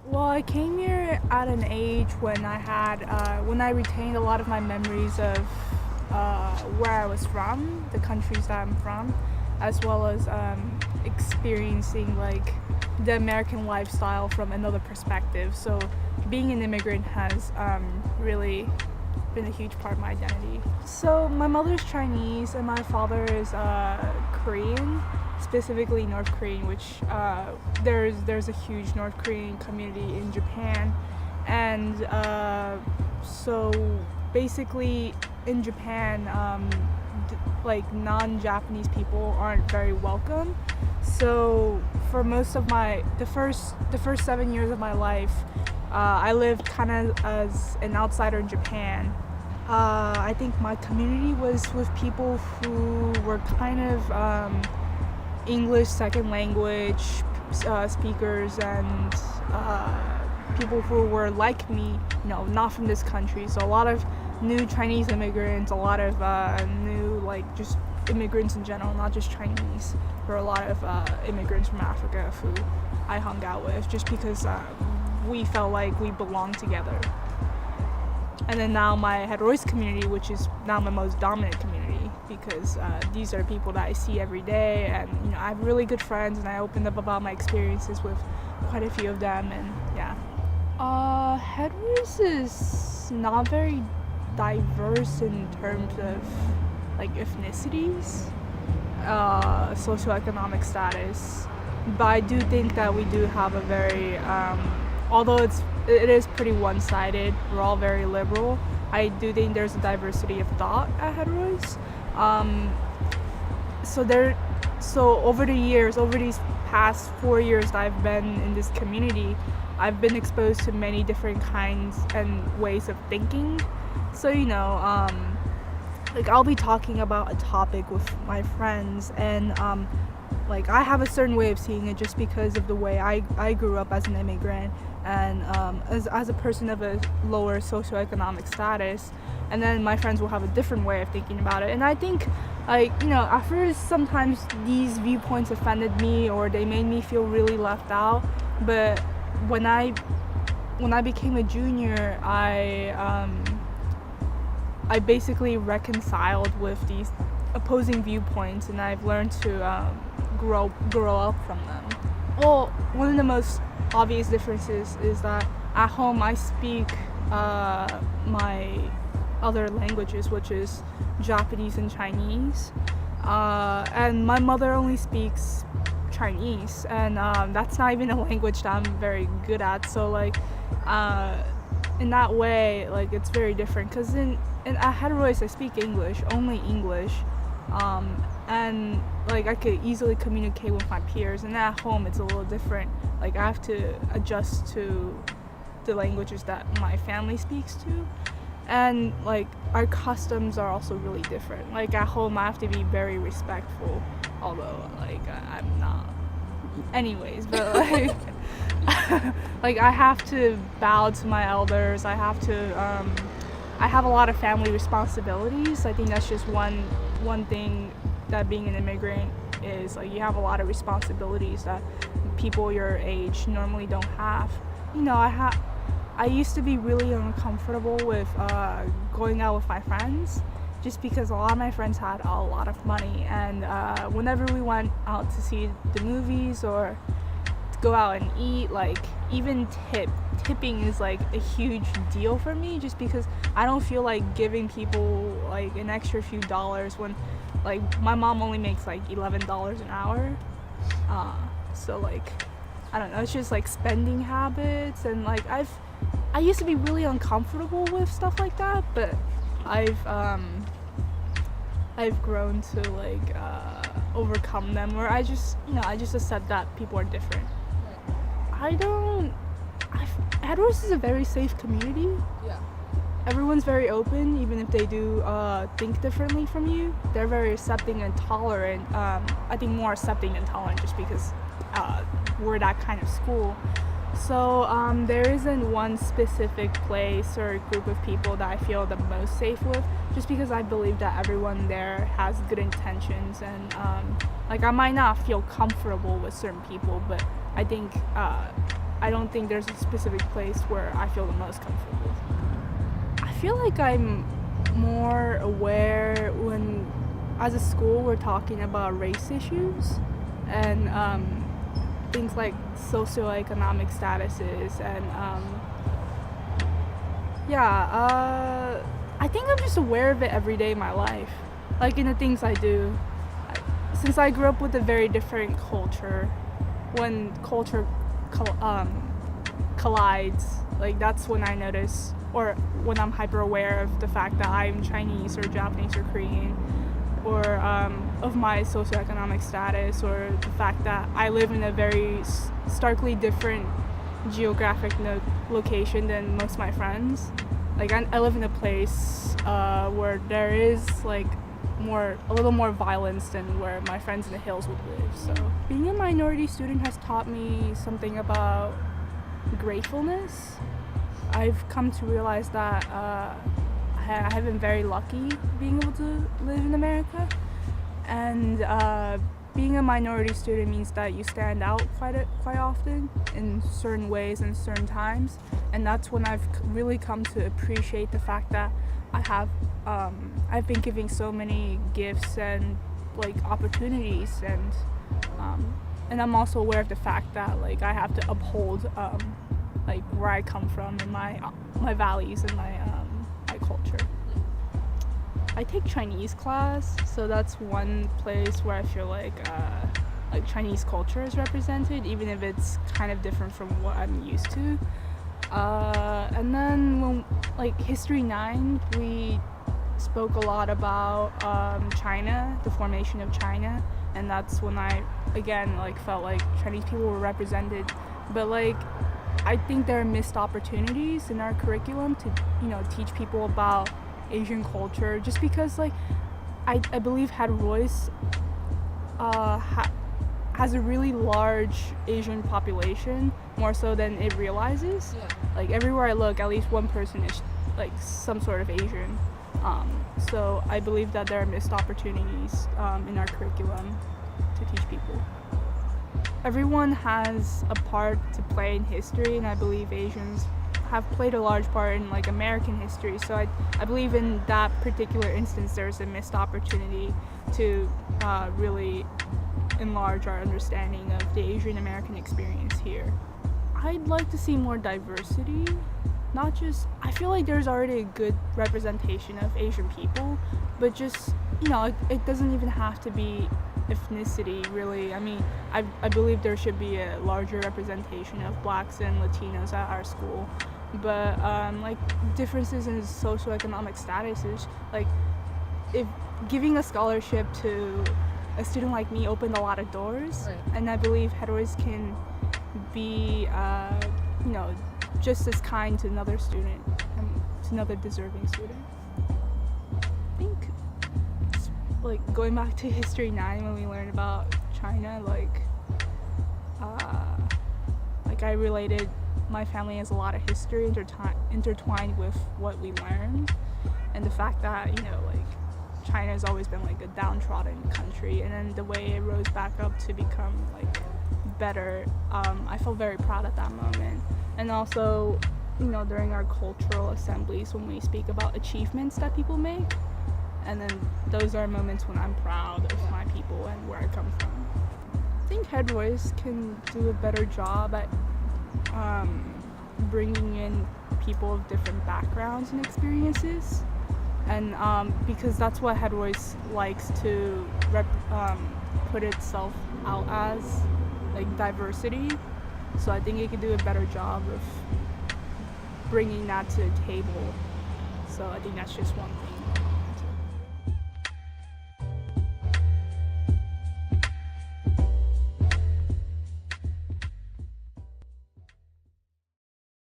Well, I came here at an age when when I retained a lot of my memories of where I was from, the countries that I'm from, as well as experiencing like the American lifestyle from another perspective. So, being an immigrant has really been a huge part of my identity. So, my mother's Chinese and my father is Korean, specifically North Korean, which there's a huge North Korean community in Japan, and so basically in Japan, like non-Japanese people aren't very welcome. So for most of the first 7 years of my life, I lived kind of as an outsider in Japan. I think my community was with people who were kind of English second language speakers and people who were like me, not from this country. So a lot of new Chinese immigrants, a lot of new just immigrants in general, not just Chinese. There were a lot of immigrants from Africa who I hung out with just because we felt like we belonged together. And then now my heterois community, which is now my most dominant community, because these are people that I see every day, and I have really good friends, and I opened up about my experiences with quite a few of them, and yeah. Heterois is not very diverse in terms of like ethnicities, socioeconomic status, but I do think that we do have a very although it is pretty one-sided, we're all very liberal, I do think there's a diversity of thought at heterois. So over the years, over these past 4 years that I've been in this community, I've been exposed to many different kinds and ways of thinking. So like I'll be talking about a topic with my friends, and like I have a certain way of seeing it just because of the way I grew up as an immigrant, and as a person of a lower socioeconomic status, and then my friends will have a different way of thinking about it. And I think at first sometimes these viewpoints offended me or they made me feel really left out, but when I became a junior, I basically reconciled with these opposing viewpoints, and I've learned to grow up from them. Well, one of the most obvious differences is that at home I speak my other languages, which is Japanese and Chinese, and my mother only speaks Chinese, and that's not even a language that I'm very good at. So in that way, it's very different, because at heterois I speak English, only English, and I could easily communicate with my peers, and at home it's a little different. I have to adjust to the languages that my family speaks to, and our customs are also really different. At home I have to be very respectful, although I'm not anyways, but I have to bow to my elders. I have a lot of family responsibilities. I think that's just one thing that being an immigrant is, you have a lot of responsibilities that people your age normally don't have. I used to be really uncomfortable with going out with my friends, just because a lot of my friends had a lot of money, and whenever we went out to see the movies or to go out and eat, even tipping is a huge deal for me, just because I don't feel like giving people an extra few dollars when my mom only makes $11 an hour. So I don't know, it's just spending habits, and I used to be really uncomfortable with stuff like that, but I've grown to overcome them, or I just accept that people are different. Heterois is a very safe community. Yeah. Everyone's very open, even if they do think differently from you. They're very accepting and tolerant. I think more accepting than tolerant, just because we're that kind of school. So there isn't one specific place or group of people that I feel the most safe with, just because I believe that everyone there has good intentions, and I might not feel comfortable with certain people, but I think I don't think there's a specific place where I feel the most comfortable. I feel like I'm more aware when, as a school, we're talking about race issues and things like socioeconomic statuses and I think I'm just aware of it every day in my life, like in the things I do. Since I grew up with a very different culture, when culture collides, like that's when I notice, or when I'm hyper aware of the fact that I'm Chinese or Japanese or Korean, or of my socioeconomic status, or the fact that I live in a very starkly different geographic location than most of my friends. Like I live in a place where there is like a little more violence than where my friends in the hills would live. So being a minority student has taught me something about gratefulness. I've come to realize that I have been very lucky being able to live in America, and being a minority student means that you stand out quite often in certain ways and certain times, and that's when I've really come to appreciate the fact that I've been given so many gifts and like opportunities, and I'm also aware of the fact that like I have to uphold like where I come from and my values and my culture. I take Chinese class, so that's one place where I feel like Chinese culture is represented, even if it's kind of different from what I'm used to. And then when like History 9, we spoke a lot about China, the formation of China, and that's when I again like felt like Chinese people were represented. But like I think there are missed opportunities in our curriculum to teach people about Asian culture, just because like I believe Het Royce has a really large Asian population, more so than it realizes. Yeah. Like everywhere I look, at least one person is like some sort of Asian. So I believe that there are missed opportunities in our curriculum to teach people. Everyone has a part to play in history, and I believe Asians have played a large part in like American history. So I believe in that particular instance there's a missed opportunity to really enlarge our understanding of the Asian American experience here. I'd like to see more diversity. Not just, I feel like there's already a good representation of Asian people, but just, it doesn't even have to be ethnicity, really. I mean, I believe there should be a larger representation of Blacks and Latinos at our school. But, like, differences in socioeconomic statuses, like, if giving a scholarship to a student like me opened a lot of doors, right. And I believe Het Royce can be, just as kind to another student, to another deserving student. I think, like, going back to History 9 when we learned about China, like I related my family has a lot of history intertwined with what we learned, and the fact that, China has always been, like, a downtrodden country, and then the way it rose back up to become, like, better, I felt very proud at that moment. And also, during our cultural assemblies when we speak about achievements that people make, and then those are moments when I'm proud of my people and where I come from. I think Het Royce can do a better job at bringing in people of different backgrounds and experiences, and because that's what Het Royce likes to put itself out as, like, diversity. So I think it could do a better job of bringing that to the table. So I think that's just one thing.